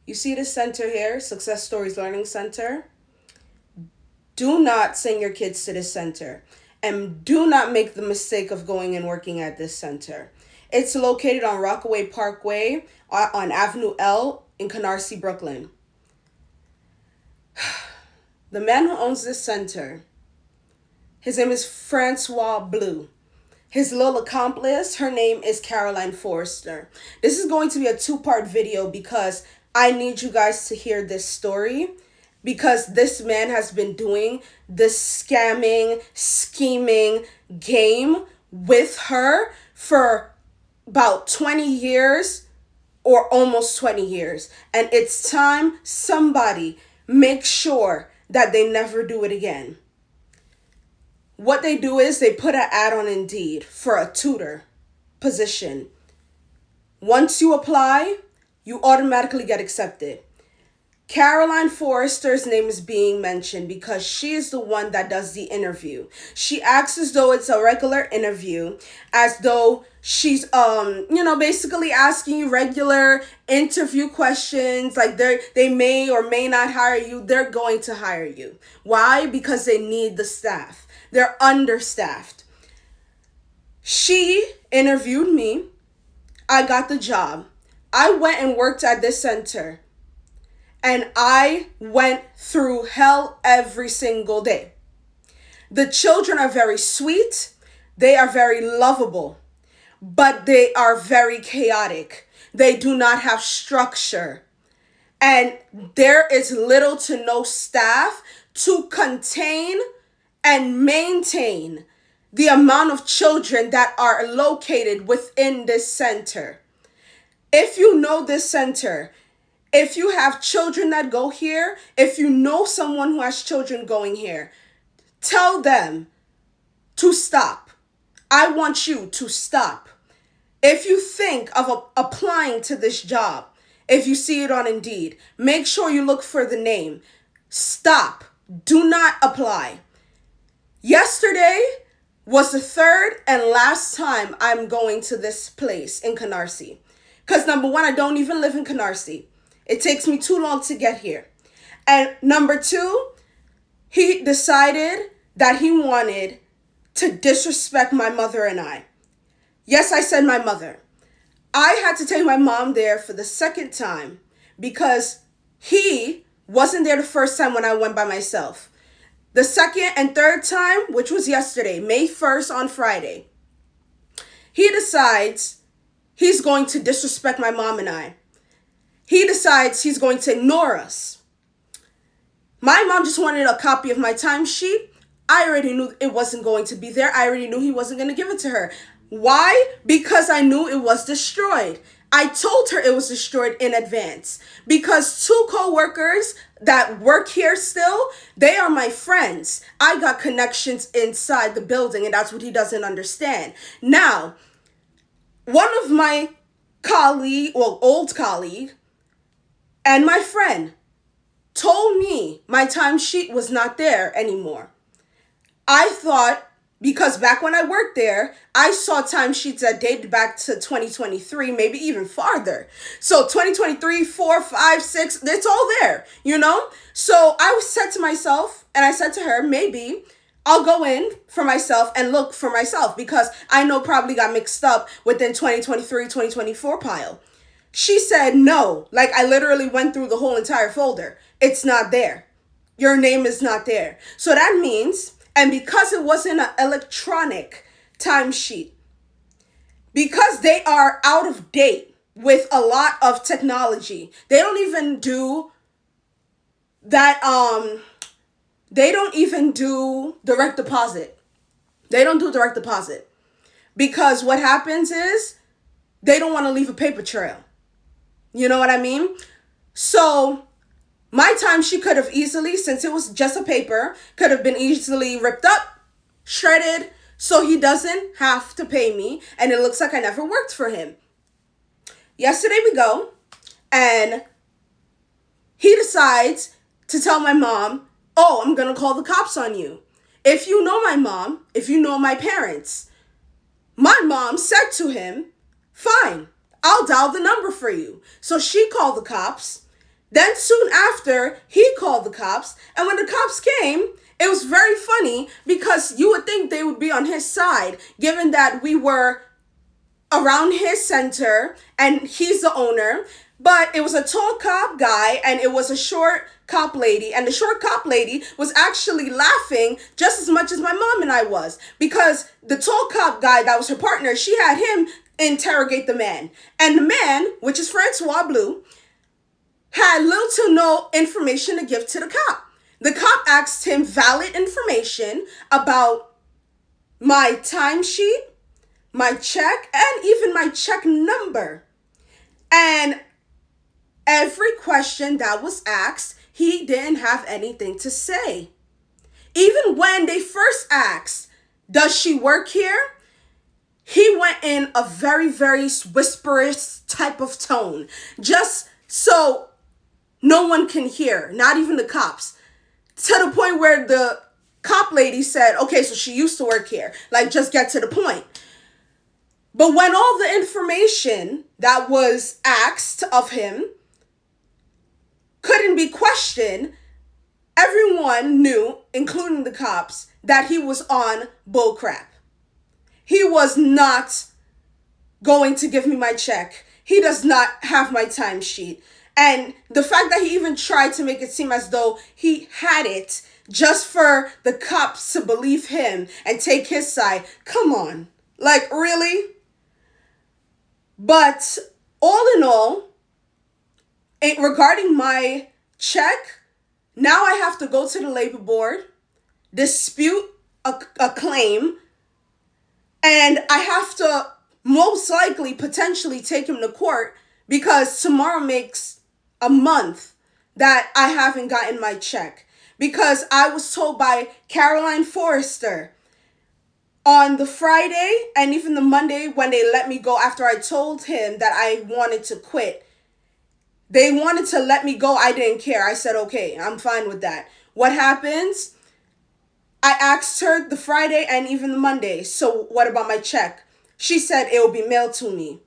You see this center here, Success Stories Learning Center? Do not send your kids to this center. And do not make the mistake of going and working at this center. It's located on Rockaway Parkway on Avenue L in Canarsie, Brooklyn. The man who owns this center, his name is Francois Blue. His little accomplice, her name is Caroline Forrester. This is going to be a 2-part video because I need you guys to hear this story, because this man has been doing this scamming, scheming game with her for about 20 years or almost 20 years. And it's time somebody make sure that they never do it again. What they do is they put an ad on Indeed for a tutor position. Once you apply, you automatically get accepted. Caroline Forrester's name is being mentioned because she is the one that does the interview. She acts as though it's a regular interview, as though she's basically asking you regular interview questions, like they may or may not hire you. They're going to hire you. Why? Because they need the staff. They're understaffed. She interviewed me. I got the job. I went and worked at this center. And I went through hell every single day. The children are very sweet. They are very lovable. But they are very chaotic. They do not have structure. And there is little to no staff to contain and maintain the amount of children that are located within this center. If you know this center, if you have children that go here, if you know someone who has children going here, tell them to stop. I want you to stop. If you think of applying to this job, if you see it on Indeed, make sure you look for the name. Stop. Do not apply. Yesterday was the third and last time I'm going to this place in Canarsie. Because number one, I don't even live in Canarsie. It takes me too long to get here. And number two, he decided that he wanted to disrespect my mother and I. Yes, I said my mother. I had to take my mom there for the second time because he wasn't there the first time when I went by myself. The second and third time, which was yesterday, May 1st on Friday, he decides he's going to disrespect my mom and I. He decides he's going to ignore us. My mom just wanted a copy of my timesheet. I already knew it wasn't going to be there. I already knew he wasn't going to give it to her. Why? Because I knew it was destroyed. I told her it was destroyed in advance because 2 co-workers that work here still, they are my friends. I got connections inside the building, and that's what he doesn't understand. Now, one of my old colleague, and my friend told me my timesheet was not there anymore. I thought, because back when I worked there, I saw timesheets that dated back to 2023, maybe even farther. So 2023, 4, 5, 6, it's all there, So I said to myself, and I said to her, maybe I'll go in for myself and look for myself because I know probably got mixed up within 2023, 2024 pile. She said, no, like I literally went through the whole entire folder. It's not there. Your name is not there. So that means, and because it wasn't an electronic timesheet, because they are out of date with a lot of technology, they don't even do that, they don't even do direct deposit. They don't do direct deposit because what happens is they don't want to leave a paper trail. You know what I mean? So my timesheet could have easily, since it was just a paper, could have been easily ripped up, shredded, so he doesn't have to pay me, and it looks like I never worked for him. Yesterday we go, and he decides to tell my mom, oh, I'm going to call the cops on you. If you know my mom, if you know my parents, my mom said to him, fine, I'll dial the number for you. So she called the cops. Then soon after, he called the cops. And when the cops came, it was very funny because you would think they would be on his side, given that we were around his center and he's the owner. But it was a tall cop guy and it was a short cop lady. And the short cop lady was actually laughing just as much as my mom and I was. Because the tall cop guy that was her partner, she had him interrogate the man. And the man, which is Francois Blue, had little to no information to give to the cop. The cop asked him valid information about my timesheet, my check, and even my check number. And every question that was asked, he didn't have anything to say. Even when they first asked, does she work here? He went in a very, very whisperous type of tone, just so no one can hear, not even the cops. To the point where the cop lady said, okay, so she used to work here. Like, just get to the point. But when all the information that was asked of him couldn't be questioned, everyone knew, including the cops, that he was on bullcrap. He was not going to give me my check. He does not have my timesheet. And the fact that he even tried to make it seem as though he had it just for the cops to believe him and take his side. Come on. Like, really? But all in all, regarding my check, now I have to go to the labor board, dispute a claim, and I have to most likely potentially take him to court because tomorrow makes a month that I haven't gotten my check. Because I was told by Caroline Forrester on the Friday and even the Monday when they let me go after I told him that I wanted to quit. They wanted to let me go. I didn't care. I said, okay, I'm fine with that. What happens? I asked her the Friday and even the Monday, so what about my check? She said it will be mailed to me.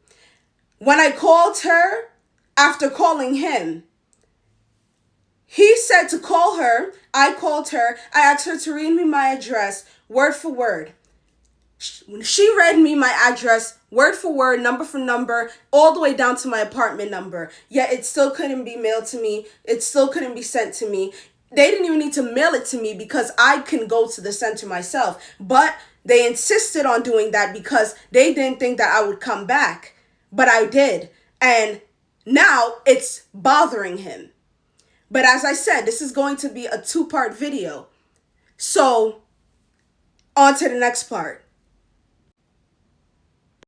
When I called her, after calling him, he said to call her. I called her. I asked her to read me my address, word for word. She read me my address, word for word, number for number, all the way down to my apartment number. Yet it still couldn't be mailed to me. It still couldn't be sent to me. They didn't even need to mail it to me because I can go to the center myself. But they insisted on doing that because they didn't think that I would come back. But I did. And now it's bothering him. But as I said, this is going to be a 2-part video. So on to the next part.